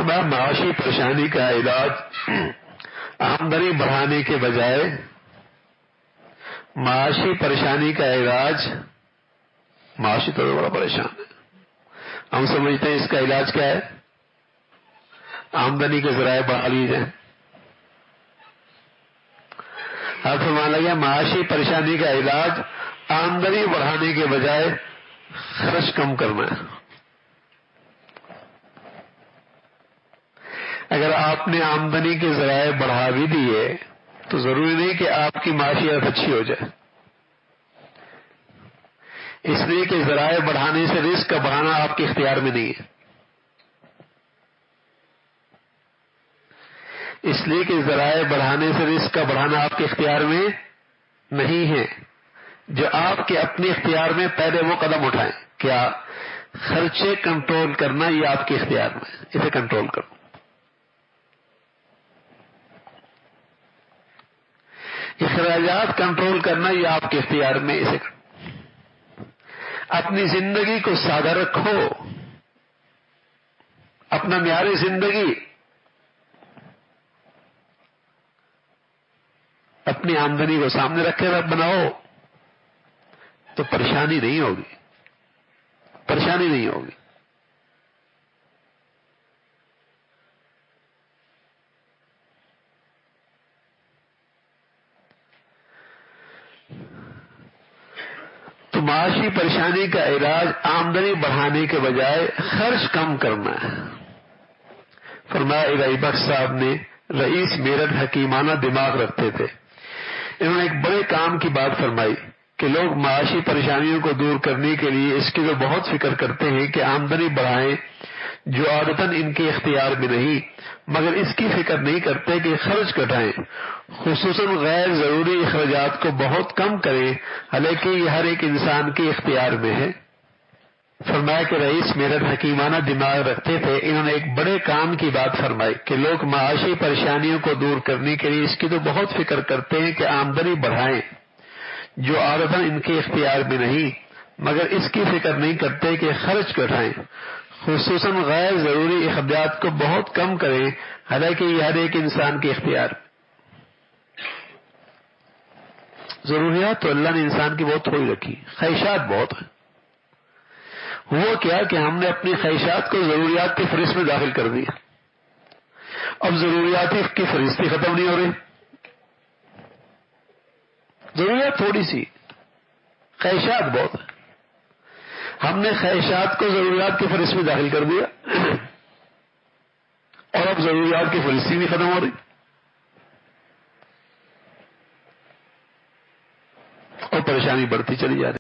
فرمایا معاشی پریشانی کا علاج آمدنی بڑھانے کے بجائے، معاشی پریشانی کا علاج، معاشی طور پر بڑا پریشان ہے، ہم سمجھتے ہیں اس کا علاج کیا ہے؟ آمدنی کے ذرائع بڑھا لیے جائیں۔ آپ فرمانے لگے معاشی پریشانی کا علاج آمدنی بڑھانے کے بجائے خرچ کم کرنا ہے۔ اگر آپ نے آمدنی کے ذرائع بڑھا بھی دیے تو ضروری نہیں کہ آپ کی معاشیت اچھی ہو جائے، اس لیے کہ ذرائع بڑھانے سے رزق کا بڑھانا آپ کے اختیار میں نہیں ہے، اس لیے کہ ذرائع بڑھانے سے رزق کا بڑھانا آپ کے اختیار میں نہیں ہے۔ جو آپ کے اپنے اختیار میں، پہلے وہ قدم اٹھائیں۔ کیا؟ خرچے کنٹرول کرنا، یہ آپ کے اختیار میں، اسے کنٹرول کرو۔ اخراجات کنٹرول کرنا، یہ آپ کے اختیار میں، اسے کرو۔ اپنی زندگی کو سادہ رکھو، اپنا معیار زندگی اپنی آمدنی کو سامنے رکھ کے بناؤ تو پریشانی نہیں ہوگی، پریشانی نہیں ہوگی۔ تو معاشی پریشانی کا علاج آمدنی بڑھانے کے بجائے خرچ کم کرنا ہے۔ فرمایا الہی بخش صاحب نے رئیس میرٹھ حکیمانہ دماغ رکھتے تھے، انہوں نے ایک بڑے کام کی بات فرمائی کہ لوگ معاشی پریشانیوں کو دور کرنے کے لیے اس کی تو بہت فکر کرتے ہیں کہ آمدنی بڑھائیں، جو عادتاً ان کے اختیار میں نہیں، مگر اس کی فکر نہیں کرتے کہ خرچ گھٹائیں، خصوصاً غیر ضروری اخراجات کو بہت کم کریں، حالانکہ یہ ہر ایک انسان کے اختیار میں ہے۔ فرمایا کہ رئیس میرٹھ حکیمانہ دماغ رکھتے تھے، انہوں نے ایک بڑے کام کی بات فرمائی کہ لوگ معاشی پریشانیوں کو دور کرنے کے لیے اس کی تو بہت فکر کرتے ہیں کہ آمدنی بڑھائیں، جو عادتاً ان کے اختیار میں نہیں، مگر اس کی فکر نہیں کرتے کہ خرچ گھٹائیں، خصوصاً غیر ضروری اخراجات کو بہت کم کریں، حالانکہ یہ ہر ایک انسان کے اختیار میں۔ ضروریات تو اللہ نے انسان کی بہت تھوڑی رکھی، خواہشات بہت ہیں۔ ہوا کیا کہ ہم نے اپنی خواہشات کو ضروریات کی فہرست میں داخل کر دیا، اب ضروریات کی فہرست ہی ختم نہیں ہو رہی، ضروریات تھوڑی سی، خواہشات بہت ہیں۔ ہم نے خواہشات کو ضروریات کی فہرست میں داخل کر دیا اور اب ضروریات کی فہرست ہی نہیں ختم ہو رہی، اور پریشانی بڑھتی چلی جا رہی۔